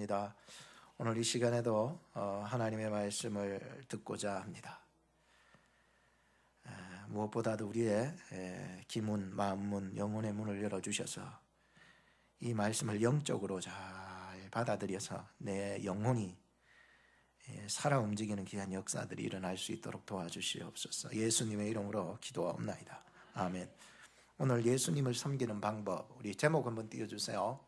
합니다. 오늘 이 시간에도 하나님의 말씀을 듣고자 합니다. 무엇보다도 우리의 기문, 마음문, 영혼의 문을 열어주셔서 이 말씀을 영적으로 잘 받아들여서 내 영혼이 살아 움직이는 귀한 역사들이 일어날 수 있도록 도와주시옵소서. 예수님의 이름으로 기도하옵나이다. 아멘. 오늘 예수님을 섬기는 방법, 우리 제목 한번 띄워주세요.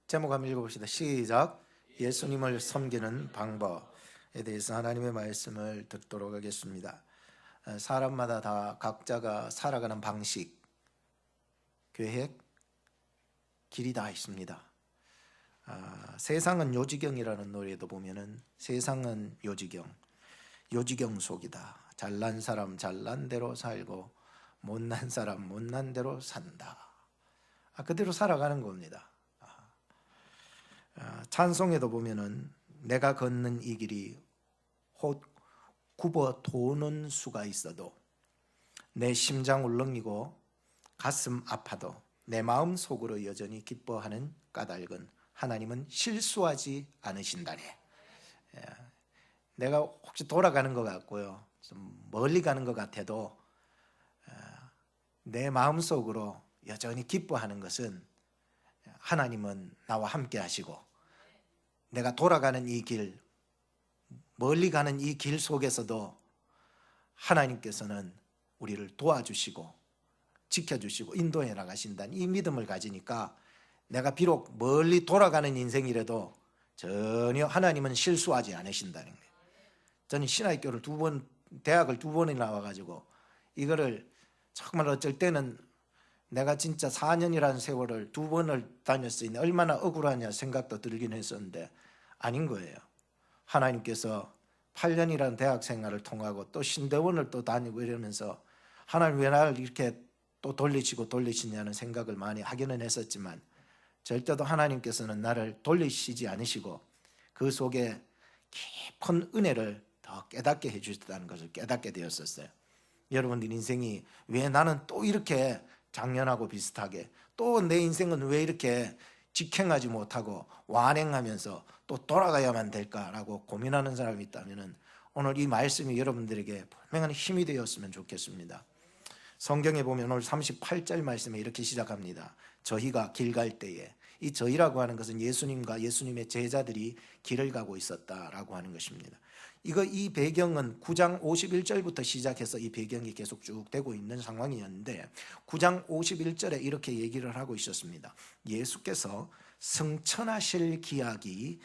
제목 한번 읽어봅시다. 시작. 예수님을 섬기는 방법에 대해서 하나님의 말씀을 듣도록 하겠습니다. 사람마다 다 각자가 살아가는 방식, 계획, 길이 다 있습니다. 세상은 요지경이라는 노래도 보면은 세상은 요지경 속이다. 잘난 사람 잘난 대로 살고 못난 사람 못난 대로 산다. 그대로 살아가는 겁니다. 찬송에도 보면은 내가 걷는 이 길이 혹 굽어 도는 수가 있어도 내 심장 울렁이고 가슴 아파도 내 마음 속으로 여전히 기뻐하는 까닭은 하나님은 실수하지 않으신다네. 내가 혹시 돌아가는 것 같고요, 좀 멀리 가는 것 같아도 내 마음 속으로 여전히 기뻐하는 것은 하나님은 나와 함께 하시고 내가 돌아가는 이 길, 멀리 가는 이 길 속에서도 하나님께서는 우리를 도와주시고 지켜주시고 인도해 나가신다는 이 믿음을 가지니까 내가 비록 멀리 돌아가는 인생이라도 전혀 하나님은 실수하지 않으신다는 거예요. 저는 신학교를 대학을 2번이나 나와가지고 이거를 정말 어쩔 때는 내가 진짜 4년이라는 세월을 2번을 다녔으니 얼마나 억울하냐 생각도 들긴 했었는데 아닌 거예요. 하나님께서 8년이라는 대학 생활을 통하고 또 신대원을 또 다니고 이러면서 하나님 왜 나를 이렇게 또 돌리시냐는 생각을 많이 하기는 했었지만 절대도 하나님께서는 나를 돌리시지 않으시고 그 속에 깊은 은혜를 더 깨닫게 해주셨다는 것을 깨닫게 되었었어요. 여러분들 인생이 왜 나는 또 이렇게 작년하고 비슷하게 또 내 인생은 왜 이렇게 직행하지 못하고 완행하면서 또 돌아가야만 될까라고 고민하는 사람이 있다면 오늘 이 말씀이 여러분들에게 분명한 힘이 되었으면 좋겠습니다. 성경에 보면 오늘 38절 말씀에 이렇게 시작합니다. 저희가 길 갈 때에, 이 저희라고 하는 것은 예수님과 예수님의 제자들이 길을 가고 있었다라고 하는 것입니다. 이 배경은 9장 51절부터 시작해서 이 배경이 계속 쭉 되고 있는 상황이었는데 9장 51절에 이렇게 얘기를 하고 있었습니다. 예수께서 승천하실 기약이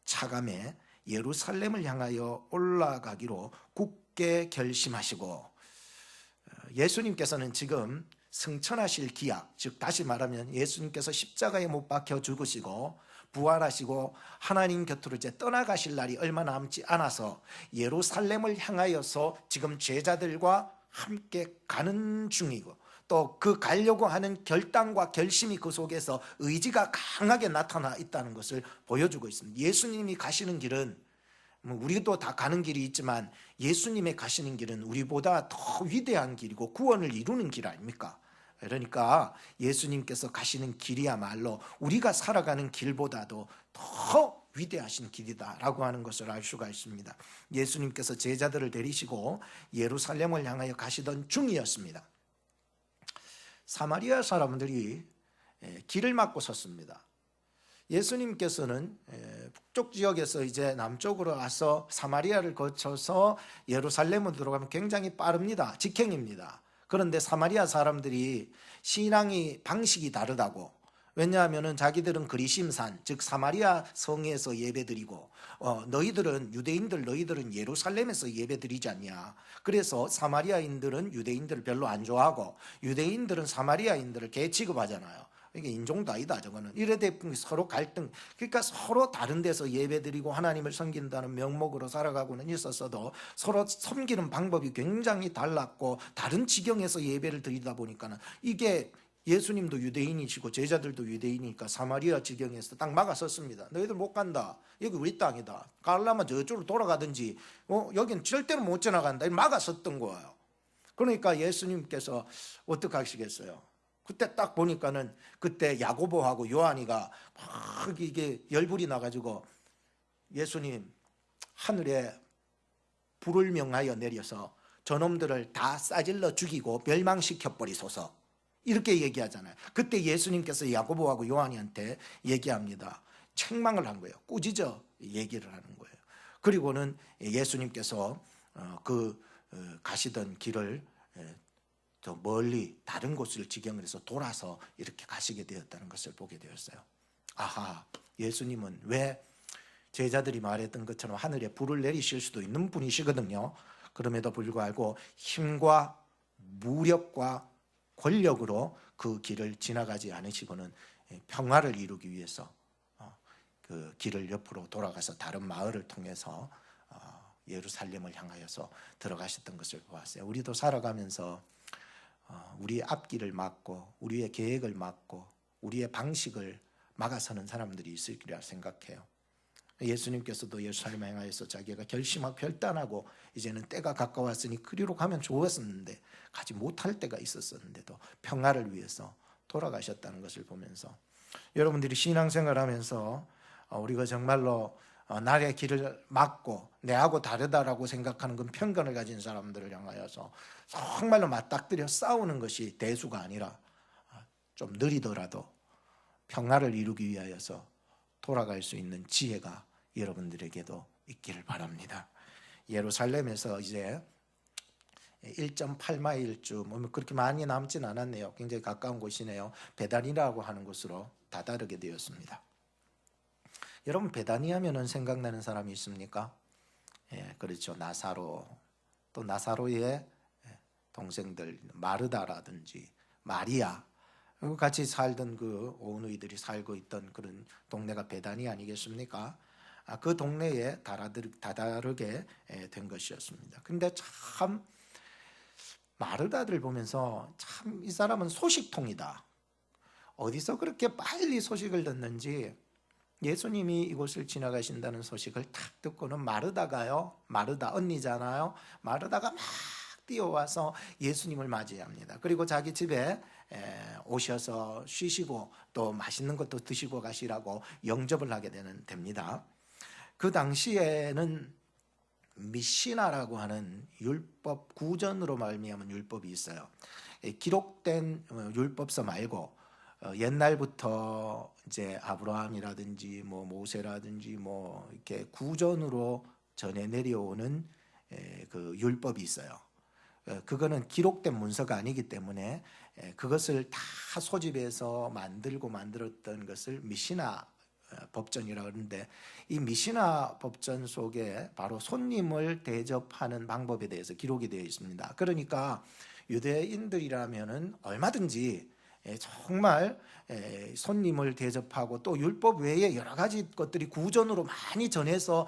차감해 예루살렘을 향하여 올라가기로 굳게 결심하시고, 예수님께서는 지금 승천하실 기약, 즉 다시 말하면 예수님께서 십자가에 못 박혀 죽으시고 부활하시고 하나님 곁으로 이제 떠나가실 날이 얼마 남지 않아서 예루살렘을 향하여서 지금 제자들과 함께 가는 중이고 또 그 가려고 하는 결단과 결심이 그 속에서 의지가 강하게 나타나 있다는 것을 보여주고 있습니다. 예수님이 가시는 길은 우리도 다 가는 길이 있지만 예수님의 가시는 길은 우리보다 더 위대한 길이고 구원을 이루는 길 아닙니까? 그러니까 예수님께서 가시는 길이야말로 우리가 살아가는 길보다도 더 위대하신 길이다라고 하는 것을 알 수가 있습니다. 예수님께서 제자들을 데리시고 예루살렘을 향하여 가시던 중이었습니다. 사마리아 사람들이 길을 막고 섰습니다. 예수님께서는 북쪽 지역에서 이제 남쪽으로 와서 사마리아를 거쳐서 예루살렘으로 들어가면 굉장히 빠릅니다. 직행입니다. 그런데 사마리아 사람들이 신앙이 방식이 다르다고, 왜냐하면 자기들은 그리심산 즉 사마리아 성에서 예배드리고 너희들은 예루살렘에서 예배드리지 않냐. 그래서 사마리아인들은 유대인들을 별로 안 좋아하고 유대인들은 사마리아인들을 개 취급하잖아요. 이게 인종도 아니다 저거는. 이래 대풍 서로 갈등, 그러니까 서로 다른 데서 예배드리고 하나님을 섬긴다는 명목으로 살아가고는 있었어도 서로 섬기는 방법이 굉장히 달랐고 다른 지경에서 예배를 드리다 보니까는 이게 예수님도 유대인이시고 제자들도 유대인이니까 사마리아 지경에서 딱 막아섰습니다. 너희들 못 간다. 여기 우리 땅이다. 가려면 저쪽으로 돌아가든지 여긴 절대로 못 지나간다. 막아섰던 거예요. 그러니까 예수님께서 어떻게 하시겠어요? 그때 딱 보니까는 그때 야고보하고 요한이가 막 이게 열불이 나가지고 예수님 하늘에 불을 명하여 내려서 저놈들을 다 싸질러 죽이고 멸망시켜 버리소서, 이렇게 얘기하잖아요. 그때 예수님께서 야고보하고 요한이한테 얘기합니다. 책망을 한 거예요. 꾸짖어 얘기를 하는 거예요. 그리고는 예수님께서 가시던 길을 더 멀리 다른 곳을 지경을 해서 돌아서 이렇게 가시게 되었다는 것을 보게 되었어요. 아하, 예수님은 왜 제자들이 말했던 것처럼 하늘에 불을 내리실 수도 있는 분이시거든요. 그럼에도 불구하고 힘과 무력과 권력으로 그 길을 지나가지 않으시고는 평화를 이루기 위해서 그 길을 옆으로 돌아가서 다른 마을을 통해서 예루살렘을 향하여서 들어가셨던 것을 보았어요. 우리도 살아가면서 우리의 앞길을 막고 우리의 계획을 막고 우리의 방식을 막아서는 사람들이 있을 거라 생각해요. 예수님께서도 예루살렘을 향하여서 자기가 결심하고 결단하고 이제는 때가 가까웠으니 그리로 가면 좋았었는데 가지 못할 때가 있었었는데도 평화를 위해서 돌아가셨다는 것을 보면서, 여러분들이 신앙생활하면서 우리가 정말로 나의 길을 막고 내하고 다르다라고 생각하는 그 편견을 가진 사람들을 향하여서 정말로 맞닥뜨려 싸우는 것이 대수가 아니라 좀 느리더라도 평화를 이루기 위하여서 돌아갈 수 있는 지혜가 여러분들에게도 있기를 바랍니다. 예루살렘에서 이제 1.8마일쯤 그렇게 많이 남진 않았네요. 굉장히 가까운 곳이네요. 베단이라고 하는 곳으로 다다르게 되었습니다. 여러분, 베다니 하면은 생각나는 사람이 있습니까? 그렇죠. 나사로, 또 나사로의 동생들 마르다라든지 마리아, 같이 살던 그 오누이들이 살고 있던 그런 동네가 베다니 아니겠습니까? 그 동네에 다다르게 된 것이었습니다. 근데 참 마르다들 보면서 참 이 사람은 소식통이다, 어디서 그렇게 빨리 소식을 듣는지 예수님이 이곳을 지나가신다는 소식을 탁 듣고는 마르다가요, 마르다 언니잖아요, 마르다가 막 뛰어와서 예수님을 맞이합니다. 그리고 자기 집에 오셔서 쉬시고 또 맛있는 것도 드시고 가시라고 영접을 하게 됩니다. 그 당시에는 미시나라고 하는 율법, 구전으로 말미암은 율법이 있어요. 기록된 율법서 말고 옛날부터 이제 아브라함이라든지 모세라든지 이렇게 구전으로 전해 내려오는 그 율법이 있어요. 그거는 기록된 문서가 아니기 때문에 그것을 다 소집해서 만들었던 것을 미시나 법전이라고 하는데, 이 미시나 법전 속에 바로 손님을 대접하는 방법에 대해서 기록이 되어 있습니다. 그러니까 유대인들이라면은 얼마든지 정말 손님을 대접하고 또 율법 외에 여러 가지 것들이 구전으로 많이 전해서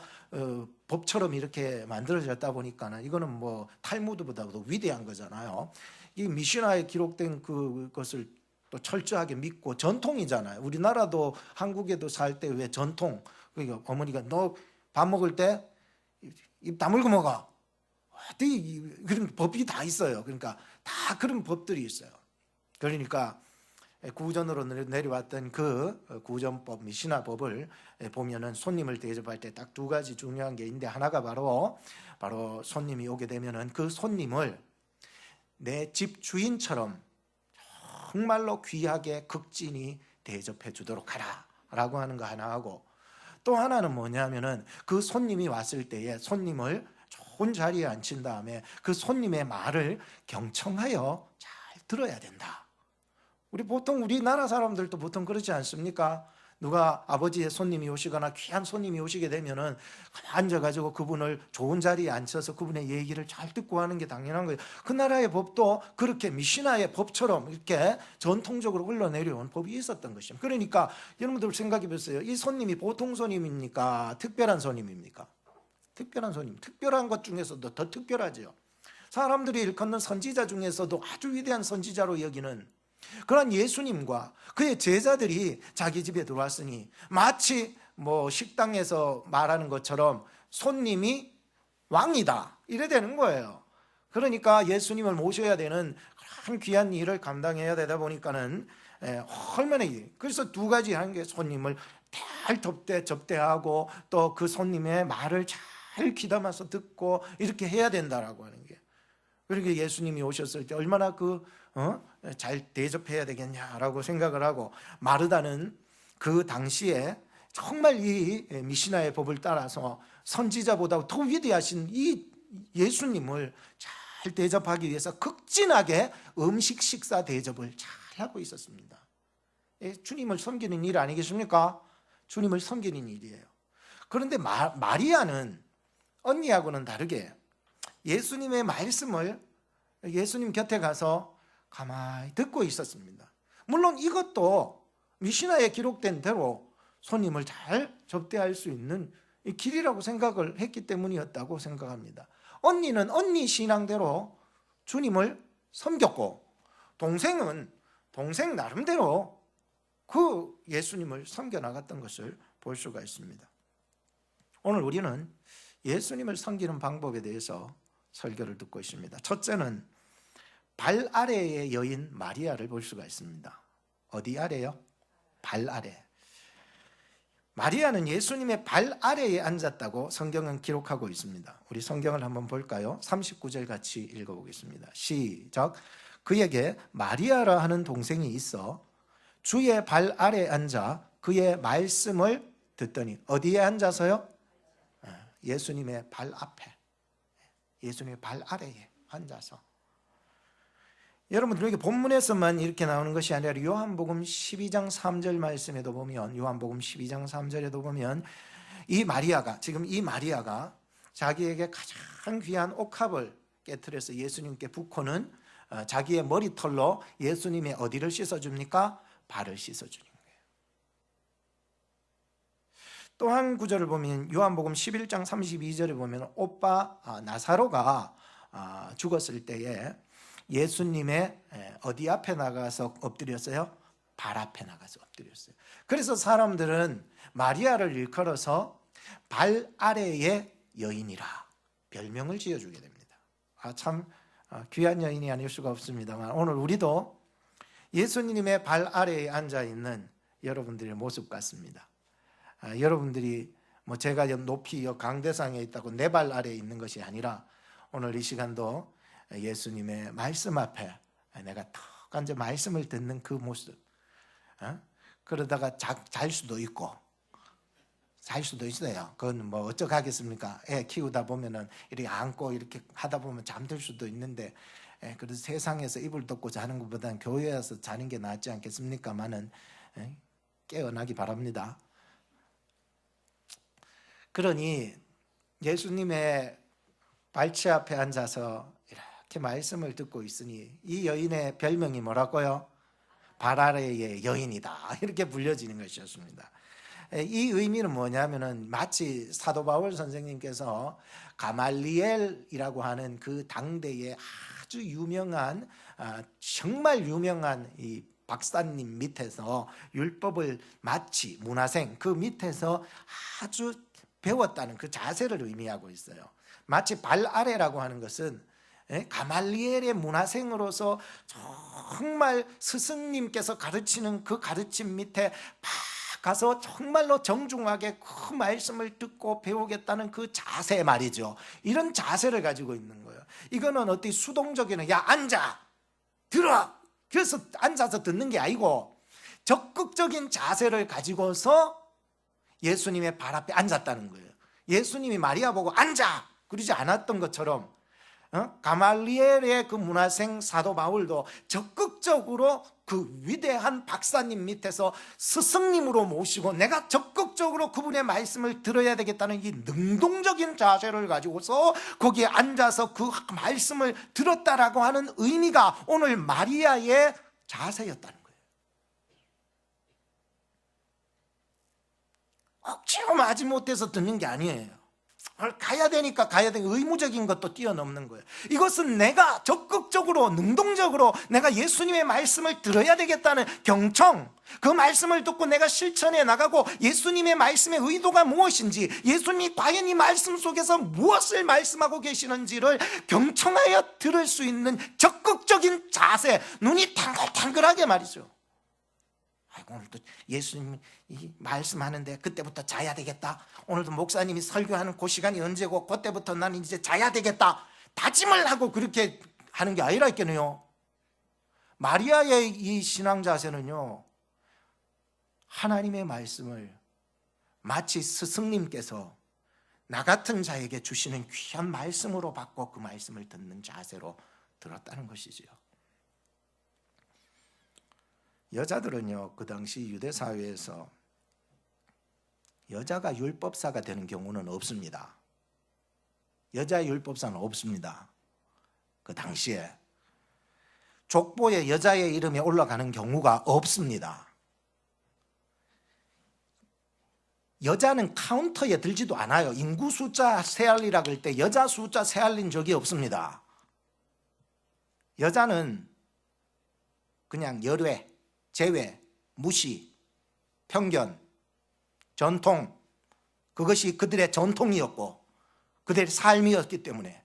법처럼 이렇게 만들어졌다 보니까는 이거는 탈무드보다도 위대한 거잖아요. 이 미시나에 기록된 그것을 또 철저하게 믿고, 전통이잖아요. 우리나라도 한국에도 살 때 왜 전통, 그러니까 어머니가 너 밥 먹을 때 입 다물고 먹어, 그런 법이 다 있어요. 그러니까 다 그런 법들이 있어요. 그러니까 구전으로 내려왔던 그 구전법 미시나법을 보면은 손님을 대접할 때 딱 두 가지 중요한 게 있는데, 하나가 바로 손님이 오게 되면은 그 손님을 내 집 주인처럼 정말로 귀하게 극진히 대접해 주도록 하라 라고 하는 거 하나 하고, 또 하나는 뭐냐면은 그 손님이 왔을 때에 손님을 좋은 자리에 앉힌 다음에 그 손님의 말을 경청하여 잘 들어야 된다. 우리나라 사람들도 보통 그렇지 않습니까? 누가 아버지의 손님이 오시거나 귀한 손님이 오시게 되면은 앉아가지고 그분을 좋은 자리에 앉혀서 그분의 얘기를 잘 듣고 하는 게 당연한 거예요. 그 나라의 법도 그렇게 미시나의 법처럼 이렇게 전통적으로 흘러내려온 법이 있었던 것입니다. 그러니까 여러분들 생각해 보세요. 이 손님이 보통 손님입니까? 특별한 손님입니까? 특별한 손님. 특별한 것 중에서도 더 특별하죠. 사람들이 일컫는 선지자 중에서도 아주 위대한 선지자로 여기는 그런 예수님과 그의 제자들이 자기 집에 들어왔으니 마치 식당에서 말하는 것처럼 손님이 왕이다 이래 되는 거예요. 그러니까 예수님을 모셔야 되는 그런 귀한 일을 감당해야 되다 보니까는 얼마나 그래서 두 가지 하는 게 손님을 잘 접대하고 또 그 손님의 말을 잘 귀담아서 듣고 이렇게 해야 된다라고 하는 게. 그러니까 예수님이 오셨을 때 얼마나 잘 대접해야 되겠냐라고 생각을 하고, 마르다는 그 당시에 정말 이 미시나의 법을 따라서 선지자보다 더 위대하신 이 예수님을 잘 대접하기 위해서 극진하게 음식 식사 대접을 잘 하고 있었습니다. 주님을 섬기는 일 아니겠습니까? 주님을 섬기는 일이에요. 그런데 마리아는 언니하고는 다르게 예수님의 말씀을 예수님 곁에 가서 가만히 듣고 있었습니다. 물론 이것도 미시나에 기록된 대로 손님을 잘 접대할 수 있는 길이라고 생각을 했기 때문이었다고 생각합니다. 언니는 언니 신앙대로 주님을 섬겼고, 동생은 동생 나름대로 그 예수님을 섬겨나갔던 것을 볼 수가 있습니다. 오늘 우리는 예수님을 섬기는 방법에 대해서 설교를 듣고 있습니다. 첫째는 발 아래의 여인 마리아를 볼 수가 있습니다. 어디 아래요? 발 아래. 마리아는 예수님의 발 아래에 앉았다고 성경은 기록하고 있습니다. 우리 성경을 한번 볼까요? 39절 같이 읽어보겠습니다. 시작. 그에게 마리아라 하는 동생이 있어 주의 발 아래에 앉아 그의 말씀을 듣더니. 어디에 앉아서요? 예수님의 발 앞에, 예수님의 발 아래에 앉아서. 여러분들, 여기 본문에서만 이렇게 나오는 것이 아니라 요한복음 12장 3절 말씀에도 보면, 요한복음 12장 3절에도 보면 이 마리아가 자기에게 가장 귀한 옥합을 깨트려서 예수님께 붓고는 자기의 머리털로 예수님의 어디를 씻어줍니까? 발을 씻어주는 거예요. 또 한 구절을 보면 요한복음 11장 32절에 보면 오빠 나사로가 죽었을 때에 예수님의 어디 앞에 나가서 엎드렸어요? 발 앞에 나가서 엎드렸어요. 그래서 사람들은 마리아를 일컬어서 발 아래의 여인이라 별명을 지어주게 됩니다. 참 귀한 여인이 아닐 수가 없습니다만, 오늘 우리도 예수님의 발 아래에 앉아있는 여러분들의 모습 같습니다. 여러분들이 제가 높이 강대상에 있다고 내 발 아래에 있는 것이 아니라, 오늘 이 시간도 예수님의 말씀 앞에 내가 턱 앉아 말씀을 듣는 그 모습. 그러다가 잘 수도 있고, 잘 수도 있어요. 그건 어쩌겠습니까? 애 키우다 보면은 이렇게 안고 이렇게 하다 보면 잠들 수도 있는데, 그래서 세상에서 이불 덮고 자는 것보다는 교회에 와서 자는 게 낫지 않겠습니까마는 깨어나기 바랍니다. 그러니 예수님의 발치 앞에 앉아서 이렇게 말씀을 듣고 있으니 이 여인의 별명이 뭐라고요? 발 아래의 여인이다, 이렇게 불려지는 것이었습니다. 이 의미는 뭐냐면은 마치 사도 바울 선생님께서 가말리엘이라고 하는 그 당대의 아주 유명한, 정말 유명한 이 박사님 밑에서 율법을 마치 문화생 그 밑에서 아주 배웠다는 그 자세를 의미하고 있어요. 마치 발 아래라고 하는 것은 가말리엘의 문화생으로서 정말 스승님께서 가르치는 그 가르침 밑에 가서 정말로 정중하게 그 말씀을 듣고 배우겠다는 그 자세 말이죠. 이런 자세를 가지고 있는 거예요. 이거는 어떻게 수동적인, 야 앉아 들어, 그래서 앉아서 듣는 게 아니고 적극적인 자세를 가지고서 예수님의 발 앞에 앉았다는 거예요. 예수님이 마리아 보고 앉아 그러지 않았던 것처럼 가말리엘의 그 문화생 사도 바울도 적극적으로 그 위대한 박사님 밑에서 스승님으로 모시고 내가 적극적으로 그분의 말씀을 들어야 되겠다는 이 능동적인 자세를 가지고서 거기에 앉아서 그 말씀을 들었다라고 하는 의미가 오늘 마리아의 자세였다는 거예요. 억지로 마지못해서 듣는 게 아니에요. 가야 되니까 가야 되는 의무적인 것도 뛰어넘는 거예요. 이것은 내가 적극적으로 능동적으로 내가 예수님의 말씀을 들어야 되겠다는 경청, 그 말씀을 듣고 내가 실천해 나가고 예수님의 말씀의 의도가 무엇인지, 예수님이 과연 이 말씀 속에서 무엇을 말씀하고 계시는지를 경청하여 들을 수 있는 적극적인 자세, 눈이 탕글탕글하게 말이죠. 아이고, 오늘도 예수님이 말씀하는데 그때부터 자야 되겠다. 오늘도 목사님이 설교하는 그 시간이 언제고 그때부터 나는 이제 자야 되겠다. 다짐을 하고 그렇게 하는 게 아니라 있겠네요. 마리아의 이 신앙 자세는요, 하나님의 말씀을 마치 스승님께서 나 같은 자에게 주시는 귀한 말씀으로 받고 그 말씀을 듣는 자세로 들었다는 것이지요. 여자들은요, 그 당시 유대 사회에서 여자가 율법사가 되는 경우는 없습니다. 여자 율법사는 없습니다. 그 당시에 족보에 여자의 이름이 올라가는 경우가 없습니다. 여자는 카운터에 들지도 않아요. 인구 숫자 세알리라고 할 때 여자 숫자 세알린 적이 없습니다. 여자는 그냥 열외, 제외, 무시, 편견, 전통, 그것이 그들의 전통이었고 그들의 삶이었기 때문에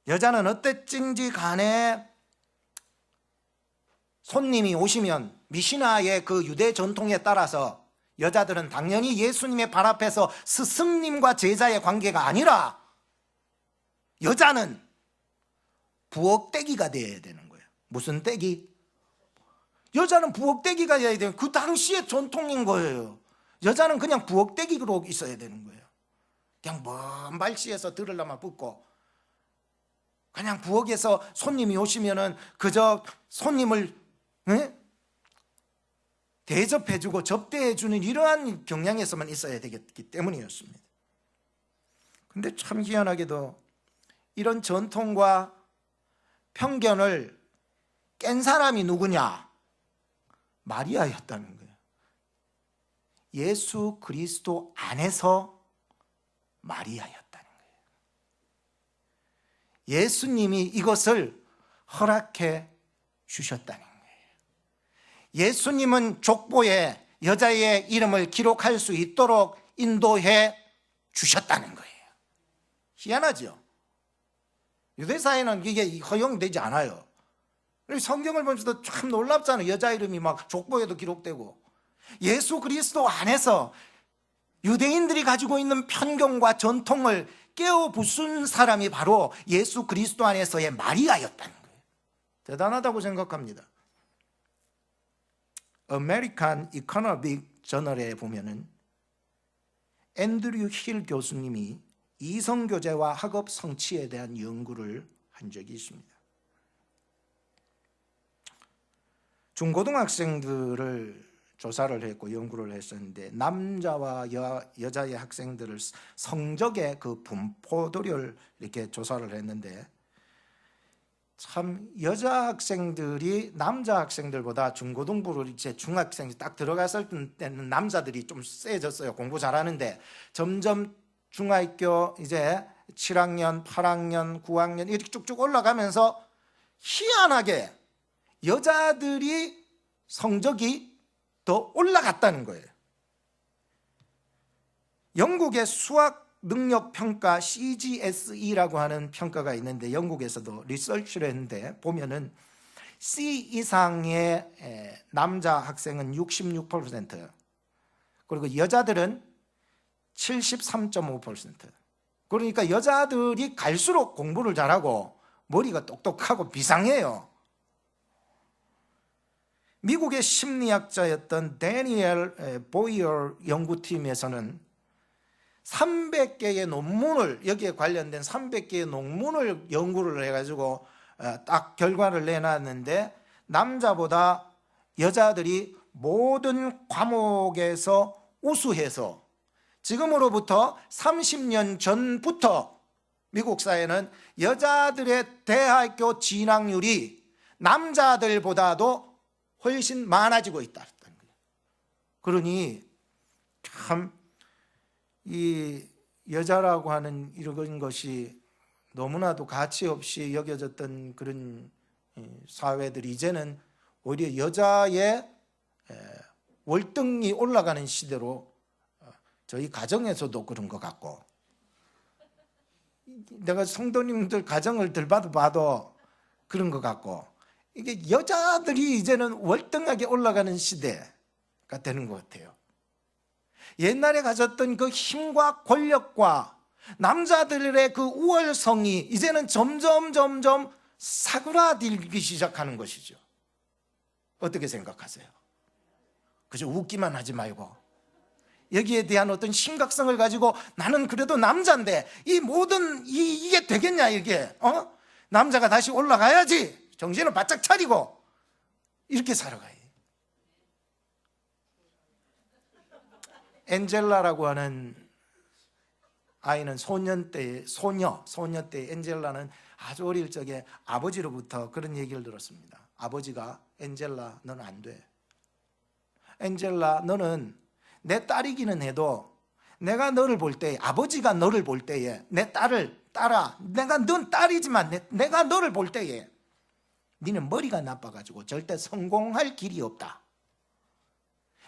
여자는 어땠든지 간에 손님이 오시면 미시나의 그 유대 전통에 따라서 여자들은 당연히 예수님의 발 앞에서 스승님과 제자의 관계가 아니라 여자는 부엌대기가 되어야 되는 거예요. 무슨 떼기? 여자는 부엌대기가 되어야 되는, 그 당시의 전통인 거예요. 여자는 그냥 부엌대기로 있어야 되는 거예요. 그냥 먼 발치에서 들으려면 붙고, 그냥 부엌에서 손님이 오시면은 그저 손님을 대접해주고 접대해주는 이러한 경향에서만 있어야 되기 때문이었습니다. 근데 참 희한하게도 이런 전통과 편견을 깬 사람이 누구냐? 마리아였다는 거예요. 예수 그리스도 안에서 마리아였다는 거예요. 예수님이 이것을 허락해 주셨다는 거예요. 예수님은 족보에 여자의 이름을 기록할 수 있도록 인도해 주셨다는 거예요. 희한하죠? 유대사회는 이게 허용되지 않아요. 성경을 보면서도 참 놀랍잖아요. 여자 이름이 막 족보에도 기록되고. 예수 그리스도 안에서 유대인들이 가지고 있는 편견과 전통을 깨어 부순 사람이 바로 예수 그리스도 안에서의 마리아였다는 거예요. 대단하다고 생각합니다. American Economic Journal에 보면은 앤드류 힐 교수님이 이성교제와 학업 성취에 대한 연구를 한 적이 있습니다. 중고등학생들을 조사를 했고 연구를 했었는데 남자와 여자의 학생들을 성적의 그 분포도를 이렇게 조사를 했는데 참 여자 학생들이 남자 학생들보다 중고등부를 이제 중학생이 딱 들어갔을 때는 남자들이 좀 세졌어요. 공부 잘하는데 점점 중학교 이제 7학년, 8학년, 9학년 이렇게 쭉쭉 올라가면서 희한하게 여자들이 성적이 더 올라갔다는 거예요. 영국의 수학 능력 평가 CGSE라고 하는 평가가 있는데 영국에서도 리서치를 했는데 보면은 C 이상의 남자 학생은 66% 그리고 여자들은 73.5%. 그러니까 여자들이 갈수록 공부를 잘하고 머리가 똑똑하고 비상해요. 미국의 심리학자였던 데니엘 보이어 연구팀에서는 300개의 논문을 여기에 관련된 300개의 논문을 연구를 해가지고 딱 결과를 내놨는데 남자보다 여자들이 모든 과목에서 우수해서 지금으로부터 30년 전부터 미국 사회는 여자들의 대학교 진학률이 남자들보다도 훨씬 많아지고 있다는 거예요. 그러니 참 이 여자라고 하는 이런 것이 너무나도 가치 없이 여겨졌던 그런 사회들이 이제는 오히려 여자의 월등히 올라가는 시대로 저희 가정에서도 그런 것 같고, 내가 성도님들 가정을 들봐도 그런 것 같고, 이게 여자들이 이제는 월등하게 올라가는 시대가 되는 것 같아요. 옛날에 가졌던 그 힘과 권력과 남자들의 그 우월성이 이제는 점점 사그라들기 시작하는 것이죠. 어떻게 생각하세요? 그저 웃기만 하지 말고 여기에 대한 어떤 심각성을 가지고 나는 그래도 남자인데 이 모든 이게 되겠냐, 이게 남자가 다시 올라가야지, 정신을 바짝 차리고 이렇게 살아가요. 엔젤라라고 하는 아이는 소녀 때 엔젤라는 아주 어릴 적에 아버지로부터 그런 얘기를 들었습니다. 아버지가 엔젤라, 너는 안 돼. 엔젤라, 너는 내 딸이기는 해도 내가 너를 볼 때, 아버지가 너를 볼 때에 내 딸을 따라, 넌 딸이지만 내가 너를 볼 때에 니는 머리가 나빠가지고 절대 성공할 길이 없다.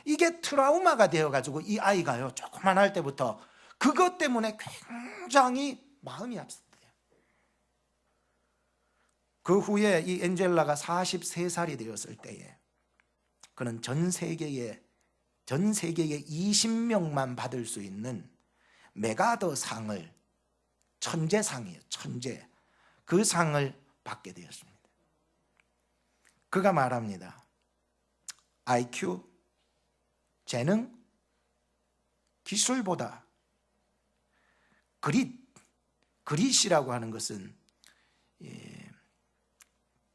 이게 트라우마가 되어가지고 이 아이가요, 조그만할 때부터 그것 때문에 굉장히 마음이 아팠대요. 그 후에 이 엔젤라가 43살이 되었을 때에 그는 전 세계에 20명만 받을 수 있는 메가더 상을, 천재상이에요, 천재. 그 상을 받게 되었습니다. 그가 말합니다. IQ, 재능, 기술보다 그릿이라고 하는 것은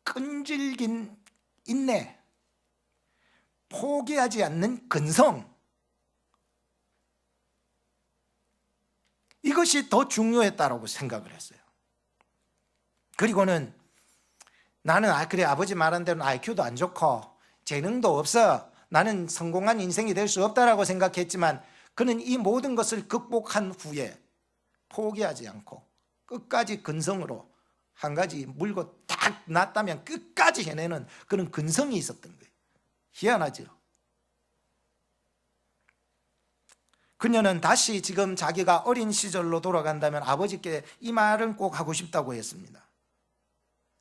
끈질긴 인내, 포기하지 않는 근성, 이것이 더 중요했다고 생각을 했어요. 그리고는 나는 그래, 아버지 말한 대로 IQ도 안 좋고 재능도 없어, 나는 성공한 인생이 될 수 없다라고 생각했지만 그는 이 모든 것을 극복한 후에 포기하지 않고 끝까지 근성으로 한 가지 물고 딱 놨다면 끝까지 해내는 그런 근성이 있었던 거예요. 희한하죠. 그녀는 다시 지금 자기가 어린 시절로 돌아간다면 아버지께 이 말은 꼭 하고 싶다고 했습니다.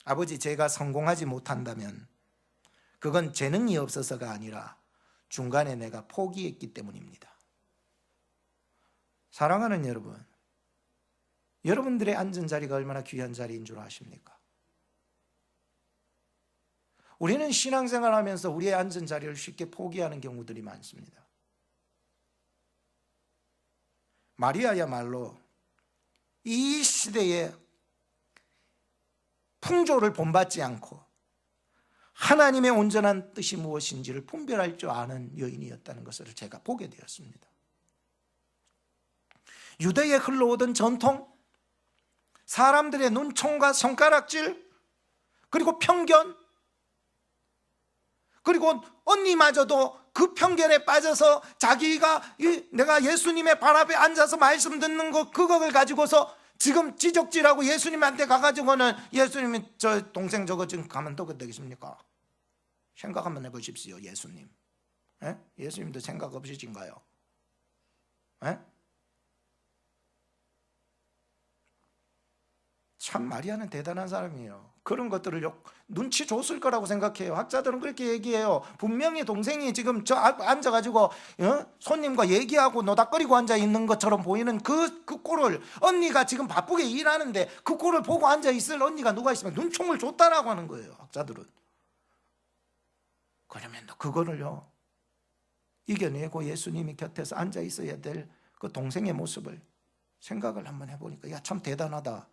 아버지, 제가 성공하지 못한다면 그건 재능이 없어서가 아니라 중간에 내가 포기했기 때문입니다. 사랑하는 여러분, 여러분들의 앉은 자리가 얼마나 귀한 자리인 줄 아십니까? 우리는 신앙생활 하면서 우리의 앉은 자리를 쉽게 포기하는 경우들이 많습니다. 마리아야말로 이 시대에 풍조를 본받지 않고 하나님의 온전한 뜻이 무엇인지를 분별할 줄 아는 여인이었다는 것을 제가 보게 되었습니다. 유대에 흘러오던 전통, 사람들의 눈총과 손가락질, 그리고 편견, 그리고 언니마저도 그 편견에 빠져서 자기가 내가 예수님의 발 앞에 앉아서 말씀 듣는 거, 그걸 가지고서 지금 지적질하고 예수님한테 가가지고는 예수님이 저 동생 저거 지금 가만두게 되겠습니까? 생각 한번 해보십시오. 예수님, 예수님도 생각 없으신가요? 참 마리아는 대단한 사람이에요. 그런 것들을 눈치 줬을 거라고 생각해요. 학자들은 그렇게 얘기해요. 분명히 동생이 지금 저 앉아가지고 손님과 얘기하고 노닥거리고 앉아있는 것처럼 보이는 그 꼴을, 언니가 지금 바쁘게 일하는데 그 꼴을 보고 앉아있을 언니가 누가 있으면 눈총을 줬다라고 하는 거예요, 학자들은. 그러면 그거를요 이겨내고 예수님이 곁에서 앉아있어야 될 그 동생의 모습을 생각을 한번 해보니까 야, 참 대단하다.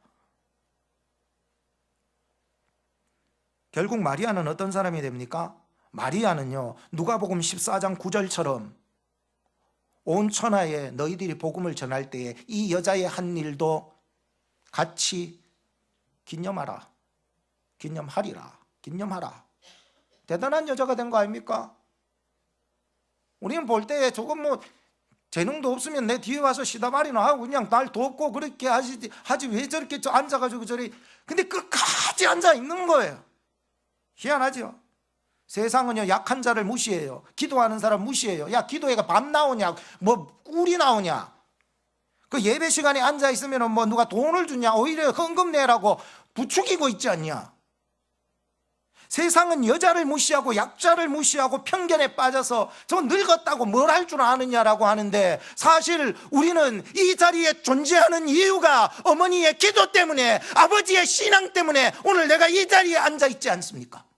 결국 마리아는 어떤 사람이 됩니까? 마리아는요, 누가복음 14장 9절처럼 온 천하에 너희들이 복음을 전할 때에 이 여자의 한 일도 같이 기념하라, 기념하리라, 기념하라. 대단한 여자가 된 거 아닙니까? 우리는 볼 때 조금 재능도 없으면 내 뒤에 와서 시다말이나 하고 그냥 날 돕고 그렇게 하지 왜 저렇게 앉아가지고 저리. 근데 끝까지 앉아 있는 거예요. 희한하죠. 세상은요 약한 자를 무시해요. 기도하는 사람 무시해요. 야 기도회가 밤 나오냐 뭐 꿀이 나오냐. 그 예배 시간에 앉아 있으면 뭐 누가 돈을 주냐. 오히려 헌금 내라고 부추기고 있지 않냐. 세상은 여자를 무시하고 약자를 무시하고 편견에 빠져서 저 늙었다고 뭘 할 줄 아느냐라고 하는데, 사실 우리는 이 자리에 존재하는 이유가 어머니의 기도 때문에, 아버지의 신앙 때문에 오늘 내가 이 자리에 앉아 있지 않습니까?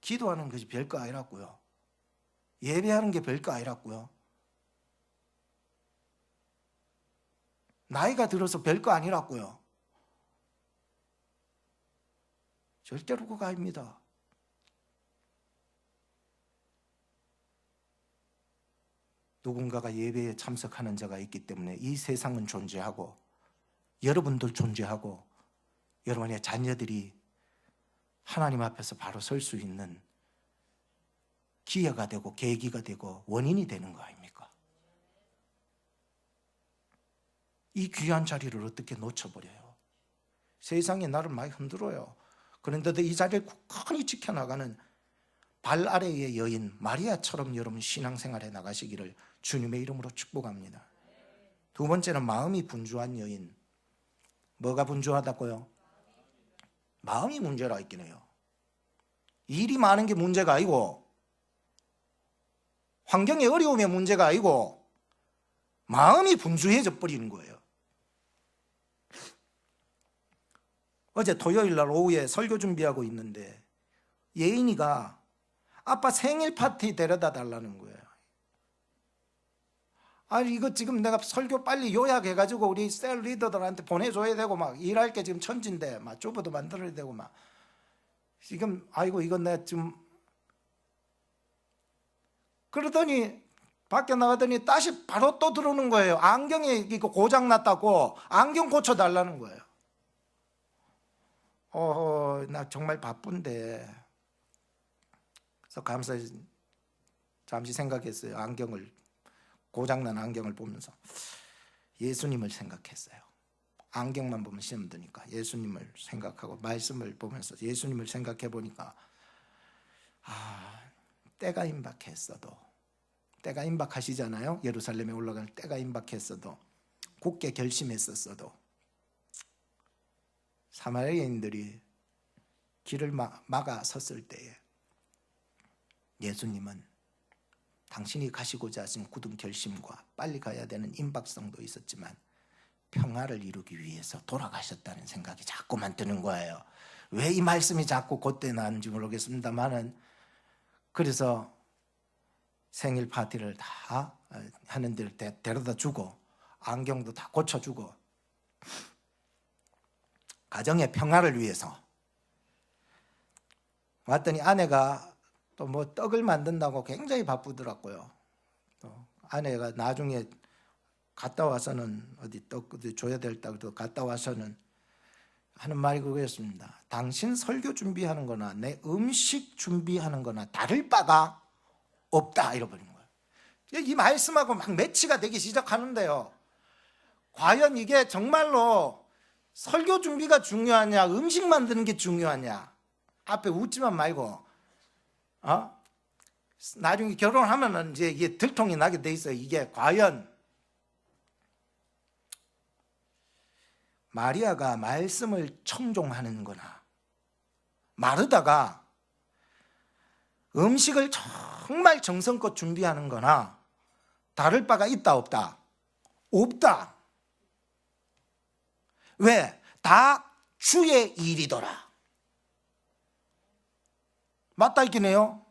기도하는 것이 별거 아니라고요. 예배하는 게 별거 아니라고요. 나이가 들어서 별거 아니라고요. 절대로 그거 아닙니다. 누군가가 예배에 참석하는 자가 있기 때문에 이 세상은 존재하고 여러분들 존재하고 여러분의 자녀들이 하나님 앞에서 바로 설 수 있는 기회가 되고 계기가 되고 원인이 되는 거 아닙니까? 이 귀한 자리를 어떻게 놓쳐버려요? 세상이 나를 많이 흔들어요. 그런데도 이 자리를 굳건히 지켜나가는 발 아래의 여인 마리아처럼 여러분 신앙생활에 나가시기를 주님의 이름으로 축복합니다. 두 번째는 마음이 분주한 여인. 뭐가 분주하다고요? 마음이 문제라 있긴 해요. 일이 많은 게 문제가 아니고 환경의 어려움의 문제가 아니고 마음이 분주해져 버리는 거예요. 어제 토요일 날 오후에 설교 준비하고 있는데 예인이가 아빠 생일 파티 데려다 달라는 거예요. 아니 이거 지금 내가 설교 빨리 요약해가지고 우리 셀 리더들한테 보내줘야 되고 막 일할 게 지금 천진데 막 주부도 만들어야 되고 막 지금 아이고 이건 내가 좀 그러더니 밖에 나가더니 다시 바로 또 들어오는 거예요. 안경이 이거 고장 났다고 안경 고쳐달라는 거예요. 나 정말 바쁜데. 그래서 감사히 잠시 생각했어요. 고장난 안경을 보면서 예수님을 생각했어요. 안경만 보면 시험 드니까 예수님을 생각하고 말씀을 보면서 예수님을 생각해 보니까 때가 임박하시잖아요. 예루살렘에 올라갈 때가 임박했어도 굳게 결심했었어도 사마리아인들이 길을 막아 섰을 때에 예수님은 당신이 가시고자 하신 굳은 결심과 빨리 가야 되는 임박성도 있었지만 평화를 이루기 위해서 돌아가셨다는 생각이 자꾸만 드는 거예요. 왜 이 말씀이 자꾸 그때 나는지 모르겠습니다만은 그래서 생일 파티를 다 하는 데를 데려다 주고 안경도 다 고쳐주고 가정의 평화를 위해서 왔더니 아내가 또 뭐 떡을 만든다고 굉장히 바쁘더라고요. 또 아내가 나중에 갔다 와서는 어디 떡 줘야 될다고 갔다 와서는 하는 말이 그거였습니다. 당신 설교 준비하는 거나 내 음식 준비하는 거나 다를 바가 없다 이러버린 거예요. 이 말씀하고 막 매치가 되기 시작하는데요. 과연 이게 정말로 설교 준비가 중요하냐 음식 만드는 게 중요하냐. 앞에 웃지만 말고 나중에 결혼하면은 이제 이게 들통이 나게 돼 있어요. 이게 과연 마리아가 말씀을 청종하는 거나 마르다가 음식을 정말 정성껏 준비하는 거나 다를 바가 있다 없다? 없다. 왜? 다 주의 일이더라. 맞다 있긴 해요.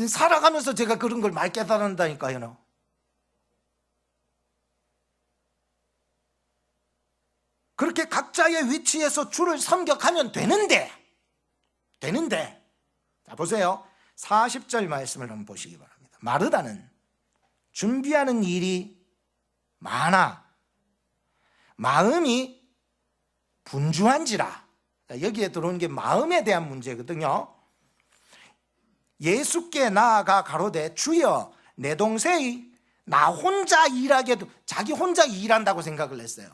살아가면서 제가 그런 걸 많이 깨달은다니까요. 그렇게 각자의 위치에서 주를 섬겨가면 되는데 자 보세요. 40절 말씀을 한번 보시기 바랍니다. 마르다는 준비하는 일이 많아 마음이 분주한지라. 여기에 들어오는 게 마음에 대한 문제거든요. 예수께 나아가 가로되 주여 내 동생이 나 혼자 일하게 자기 혼자 일한다고 생각을 했어요.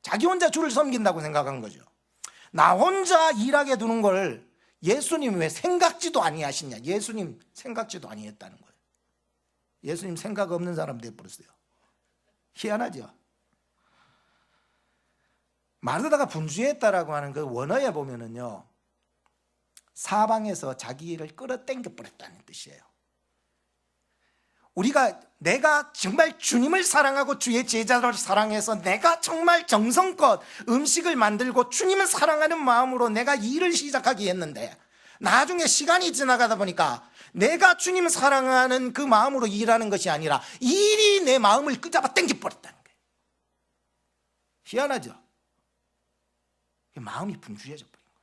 자기 혼자 주를 섬긴다고 생각한 거죠. 나 혼자 일하게 두는 걸 예수님 왜 생각지도 아니하시냐. 예수님 생각지도 아니했다는 거예요. 예수님 생각 없는 사람 돼버렸어요. 희한하죠. 마르다가 분주했다라고 하는 그 원어에 보면은요, 사방에서 자기 일을 끌어당겨 버렸다는 뜻이에요. 내가 정말 주님을 사랑하고 주의 제자를 사랑해서 내가 정말 정성껏 음식을 만들고 주님을 사랑하는 마음으로 내가 일을 시작하게 했는데, 나중에 시간이 지나가다 보니까 내가 주님을 사랑하는 그 마음으로 일하는 것이 아니라 일이 내 마음을 끄잡아 당겨 버렸다는 거예요. 희한하죠. 마음이 분주해져 버린 거예요.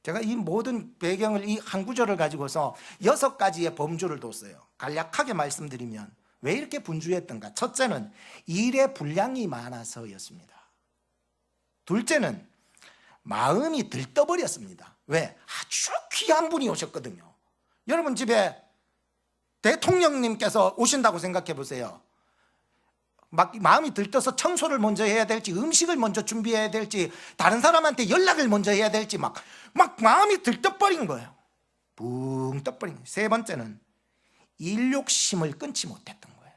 제가 이 모든 배경을, 이 한 구절을 가지고서 6가지의 범주를 뒀어요. 간략하게 말씀드리면 왜 이렇게 분주했던가. 첫째는 일의 분량이 많아서였습니다. 둘째는 마음이 들떠버렸습니다. 왜? 아주 귀한 분이 오셨거든요. 여러분 집에 대통령님께서 오신다고 생각해 보세요. 막 마음이 들떠서 청소를 먼저 해야 될지, 음식을 먼저 준비해야 될지, 다른 사람한테 연락을 먼저 해야 될지 막 마음이 들떠버린 거예요. 붕 떠버린 거예요. 세 번째는 일 욕심을 끊지 못했던 거예요.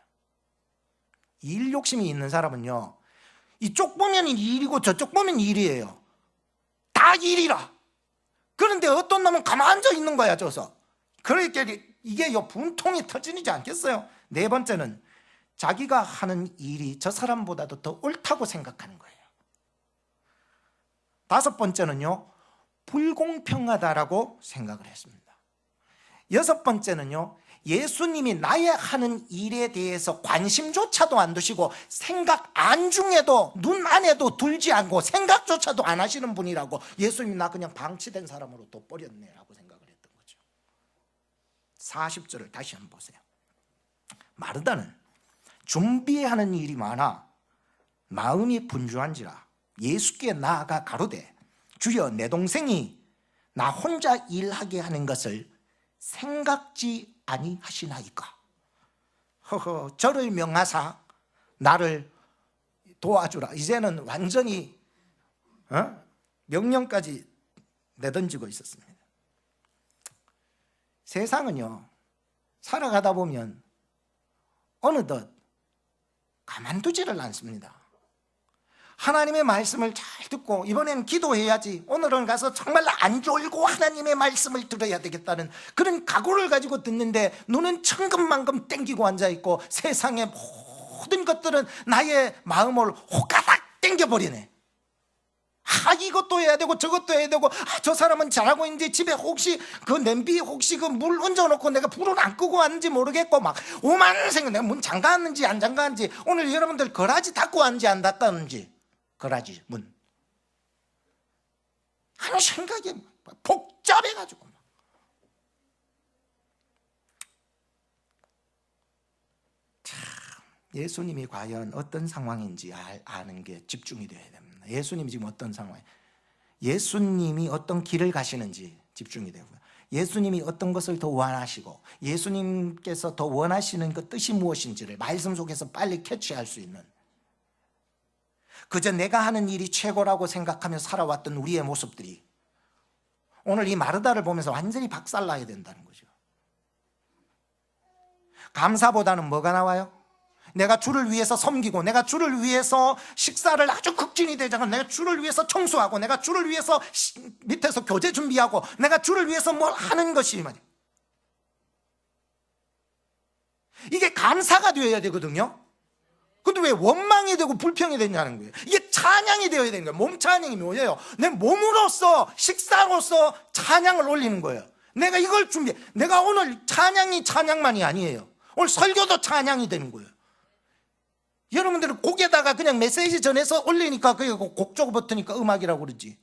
일 욕심이 있는 사람은요, 이쪽 보면 일이고 저쪽 보면 일이에요. 다 일이라. 그런데 어떤 놈은 가만히 앉아 있는 거야, 저서. 그러니까 이게 분통이 터지지 않겠어요? 네 번째는 자기가 하는 일이 저 사람보다도 더 옳다고 생각하는 거예요. 다섯 번째는요, 불공평하다라고 생각을 했습니다. 여섯 번째는요, 예수님이 나의 하는 일에 대해서 관심조차도 안 두시고 생각 안중에도 눈 안에도 들지 않고 생각조차도 안 하시는 분이라고, 예수님이 나 그냥 방치된 사람으로 둬버렸네 라고 생각을 했던 거죠. 40절을 다시 한번 보세요. 마르다는 준비하는 일이 많아 마음이 분주한지라 예수께 나아가 가로되 주여 내 동생이 나 혼자 일하게 하는 것을 생각지 아니하시나이까. 허허, 저를 명하사 나를 도와주라. 이제는 완전히 명령까지 내던지고 있었습니다. 세상은요, 살아가다 보면 어느덧 가만두지를 않습니다. 하나님의 말씀을 잘 듣고 이번엔 기도해야지, 오늘은 가서 정말 안 졸고 하나님의 말씀을 들어야 되겠다는 그런 각오를 가지고 듣는데 눈은 천근만근 땡기고 앉아있고 세상의 모든 것들은 나의 마음을 호가닥 땡겨버리네. 이것도 해야 되고 저것도 해야 되고, 저 사람은 잘하고 있는데 집에 혹시 그 냄비 혹시 그 물 얹어놓고 내가 불을 안 끄고 왔는지 모르겠고 막 오만 생각, 내가 문 잠갔는지 안 잠갔는지, 오늘 여러분들 거라지 닫고 왔는지 안 닫았는지, 거라지 문 하는 생각이 복잡해가지고 참, 예수님이 과연 어떤 상황인지 아는 게 집중이 되어야 됩니다. 예수님이 지금 어떤 상황이에요? 예수님이 어떤 길을 가시는지 집중이 되고요. 예수님이 어떤 것을 더 원하시고 예수님께서 더 원하시는 그 뜻이 무엇인지를 말씀 속에서 빨리 캐치할 수 있는, 그저 내가 하는 일이 최고라고 생각하며 살아왔던 우리의 모습들이 오늘 이 마르다를 보면서 완전히 박살나야 된다는 거죠. 감사보다는 뭐가 나와요? 내가 주를 위해서 섬기고, 내가 주를 위해서 식사를 아주 극진히 대장하고, 내가 주를 위해서 청소하고, 내가 주를 위해서 밑에서 교재 준비하고, 내가 주를 위해서 뭘 하는 것이 말이에요. 이게 감사가 되어야 되거든요. 근데 왜 원망이 되고 불평이 되냐는 거예요. 이게 찬양이 되어야 되는 거예요. 몸 찬양이 뭐예요? 내 몸으로서, 식사로서 찬양을 올리는 거예요. 내가 이걸 준비해. 내가 오늘 찬양만이 아니에요. 오늘 설교도 찬양이 되는 거예요. 여러분들은 곡에다가 그냥 메시지 전해서 올리니까 그게 곡 조고 버티니까 음악이라고 그러지.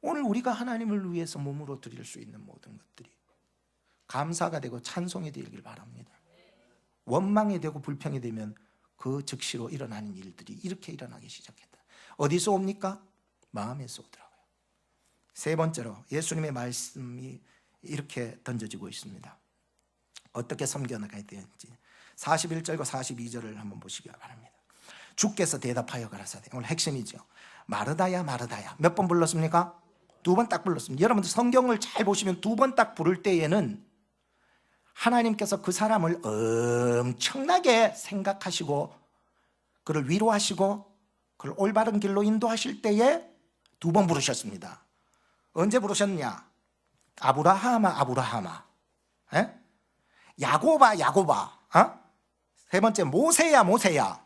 오늘 우리가 하나님을 위해서 몸으로 드릴 수 있는 모든 것들이 감사가 되고 찬송이 되길 바랍니다. 원망이 되고 불평이 되면 그 즉시로 일어나는 일들이 이렇게 일어나기 시작했다. 어디서 옵니까? 마음에서 오더라고요. 세 번째로 예수님의 말씀이 이렇게 던져지고 있습니다. 어떻게 섬겨나가야 되는지 41절과 42절을 한번 보시기 바랍니다. 주께서 대답하여 가라사대, 오늘 핵심이죠. 마르다야 마르다야. 몇 번 불렀습니까? 2번 딱 불렀습니다. 여러분들 성경을 잘 보시면 2번 딱 부를 때에는 하나님께서 그 사람을 엄청나게 생각하시고 그를 위로하시고 그를 올바른 길로 인도하실 때에 2번 부르셨습니다. 언제 부르셨냐? 아브라함아 아브라함아, 야고바 야고바, 세 번째 모세야 모세야,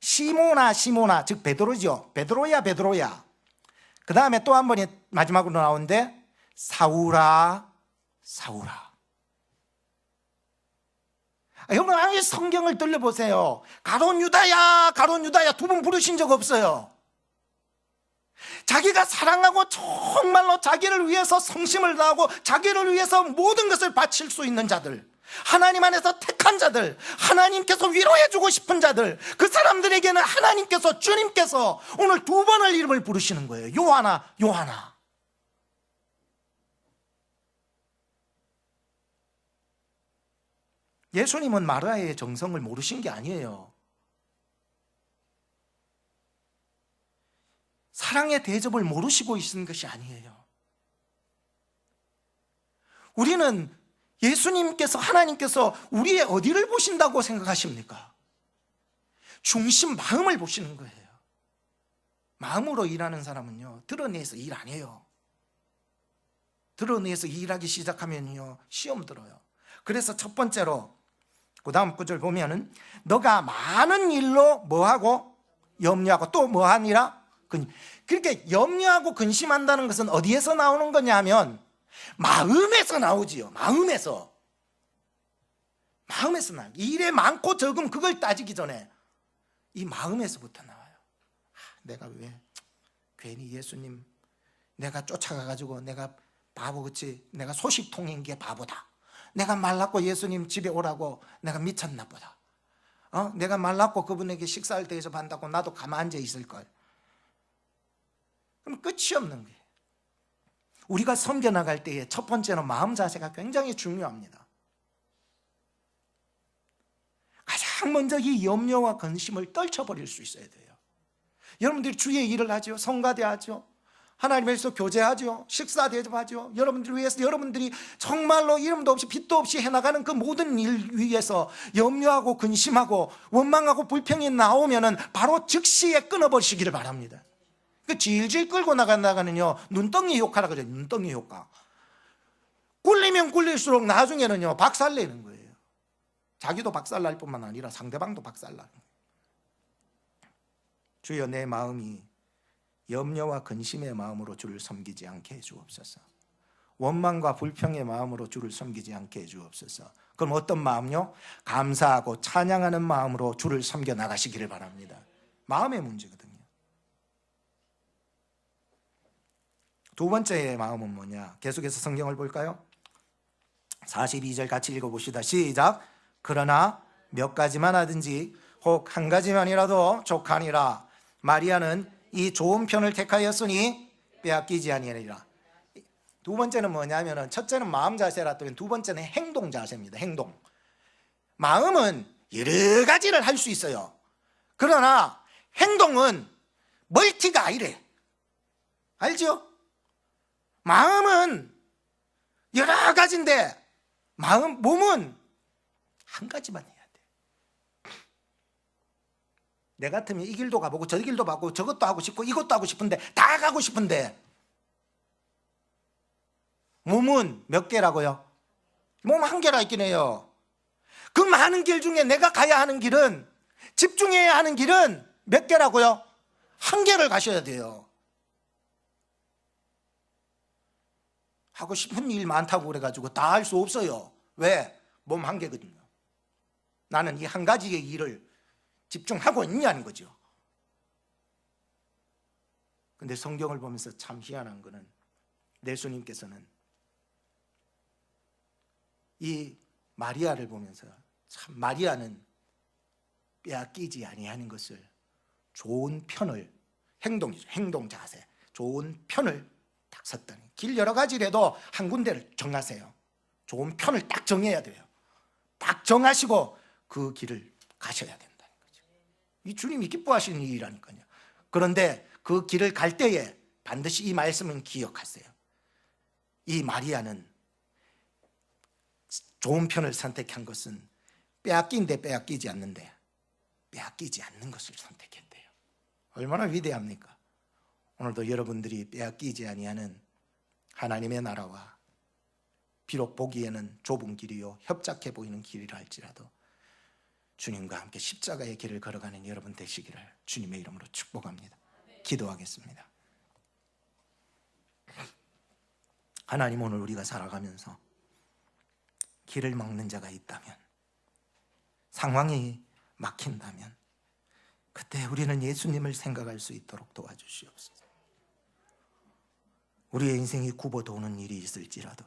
시모나 시모나, 즉 베드로죠. 베드로야 베드로야. 그 다음에 또 한 번이 마지막으로 나오는데 사울아 사울아. 여러분 아예 성경을 들려보세요. 가론 유다야 가론 유다야 2번 부르신 적 없어요. 자기가 사랑하고 정말로 자기를 위해서 성심을 다하고 자기를 위해서 모든 것을 바칠 수 있는 자들, 하나님 안에서 택한 자들, 하나님께서 위로해주고 싶은 자들, 그 사람들에게는 하나님께서, 주님께서 오늘 2번을 이름을 부르시는 거예요. 요하나 요하나. 예수님은 마리아의 정성을 모르신 게 아니에요. 사랑의 대접을 모르시고 있는 것이 아니에요. 우리는 예수님께서, 하나님께서 우리의 어디를 보신다고 생각하십니까? 중심 마음을 보시는 거예요. 마음으로 일하는 사람은요, 드러내서 일 안 해요. 드러내서 일하기 시작하면요, 시험 들어요. 그래서 첫 번째로 그 다음 구절 보면은 너가 많은 일로 뭐하고 염려하고 또 뭐하니라? 그렇게 염려하고 근심한다는 것은 어디에서 나오는 거냐 하면 마음에서 나오지요. 마음에서 나와요. 일에 많고 적음 그걸 따지기 전에 이 마음에서부터 나와요. 내가 왜 괜히 예수님 내가 쫓아가가지고 내가 바보같이 내가 소식통인 게 바보다. 내가 말랐고 예수님 집에 오라고 내가 미쳤나 보다. 내가 말랐고 그분에게 식사를 대접한다고 나도 가만 앉아 있을걸. 그럼 끝이 없는 거예요. 우리가 섬겨나갈 때에 첫 번째는 마음 자세가 굉장히 중요합니다. 가장 먼저 이 염려와 근심을 떨쳐버릴 수 있어야 돼요. 여러분들이 주의 일을 하죠. 성가대하죠. 하나님에서 교제하죠. 식사 대접하죠. 여러분들을 위해서 여러분들이 정말로 이름도 없이 빛도 없이 해나가는 그 모든 일 위해서 염려하고 근심하고 원망하고 불평이 나오면은 바로 즉시에 끊어버리시기를 바랍니다. 그 질질 끌고 나가는요, 눈덩이 효과라 그래요. 눈덩이 효과. 굴리면 굴릴수록 나중에는요, 박살내는 거예요. 자기도 박살날 뿐만 아니라 상대방도 박살나는 거예요. 주여 내 마음이 염려와 근심의 마음으로 주를 섬기지 않게 해주옵소서. 원망과 불평의 마음으로 주를 섬기지 않게 해주옵소서. 그럼 어떤 마음요? 감사하고 찬양하는 마음으로 주를 섬겨 나가시기를 바랍니다. 마음의 문제거든요. 두 번째의 마음은 뭐냐? 계속해서 성경을 볼까요? 42절 같이 읽어봅시다. 시작. 그러나 몇 가지만 하든지 혹 한 가지만이라도 족하니라. 마리아는 이 좋은 편을 택하였으니 빼앗기지 아니하리라. 두 번째는 뭐냐면은, 첫째는 마음 자세라 또 두 번째는 행동 자세입니다. 행동. 마음은 여러 가지를 할 수 있어요. 그러나 행동은 멀티가 아니래. 알죠? 마음은 여러 가지인데 몸은 한 가지만 해야 돼. 내 같으면 이 길도 가보고 저 길도 가보고 저것도 하고 싶고 이것도 하고 싶은데 다 가고 싶은데, 몸은 몇 개라고요? 몸 한 개라 있긴 해요. 그 많은 길 중에 내가 가야 하는 길은, 집중해야 하는 길은 몇 개라고요? 한 개를 가셔야 돼요. 하고 싶은 일 많다고 그래가지고 다 할 수 없어요. 왜? 몸 한 개거든요. 나는 이 한 가지의 일을 집중하고 있냐는 거죠. 근데 성경을 보면서 참 희한한 거는, 예수님께서는 이 마리아를 보면서 참 마리아는 빼앗기지 아니하는 것을, 좋은 편을, 행동이죠. 행동 자세. 좋은 편을 딱 섰다니. 길 여러 가지라도 한 군데를 정하세요. 좋은 편을 딱 정해야 돼요. 딱 정하시고 그 길을 가셔야 된다는 거죠. 이 주님이 기뻐하시는 일이라니까요. 그런데 그 길을 갈 때에 반드시 이 말씀은 기억하세요. 이 마리아는 좋은 편을 선택한 것은 빼앗긴데 빼앗기지 않는데 빼앗기지 않는 것을 선택했대요. 얼마나 위대합니까? 오늘도 여러분들이 빼앗기지 아니하는 하나님의 나라와 비록 보기에는 좁은 길이요 협착해 보이는 길이라 할지라도 주님과 함께 십자가의 길을 걸어가는 여러분 되시기를 주님의 이름으로 축복합니다. 기도하겠습니다. 하나님, 오늘 우리가 살아가면서 길을 막는 자가 있다면, 상황이 막힌다면 그때 우리는 예수님을 생각할 수 있도록 도와주시옵소서. 우리의 인생이 굽어도는 일이 있을지라도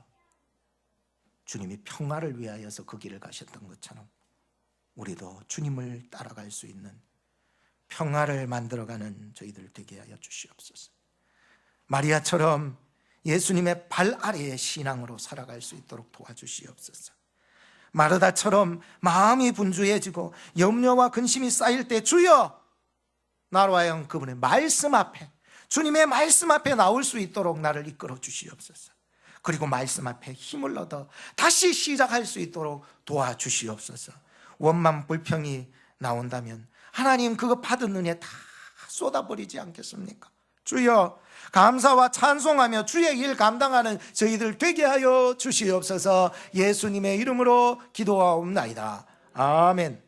주님이 평화를 위하여서 그 길을 가셨던 것처럼 우리도 주님을 따라갈 수 있는 평화를 만들어가는 저희들 되게 하여 주시옵소서. 마리아처럼 예수님의 발 아래의 신앙으로 살아갈 수 있도록 도와주시옵소서. 마르다처럼 마음이 분주해지고 염려와 근심이 쌓일 때 주여, 나로 하여금 그분의 말씀 앞에, 주님의 말씀 앞에 나올 수 있도록 나를 이끌어 주시옵소서. 그리고 말씀 앞에 힘을 얻어 다시 시작할 수 있도록 도와주시옵소서. 원망 불평이 나온다면 하나님 그거 받은 은혜 다 쏟아버리지 않겠습니까? 주여, 감사와 찬송하며 주의 일 감당하는 저희들 되게 하여 주시옵소서. 예수님의 이름으로 기도하옵나이다. 아멘.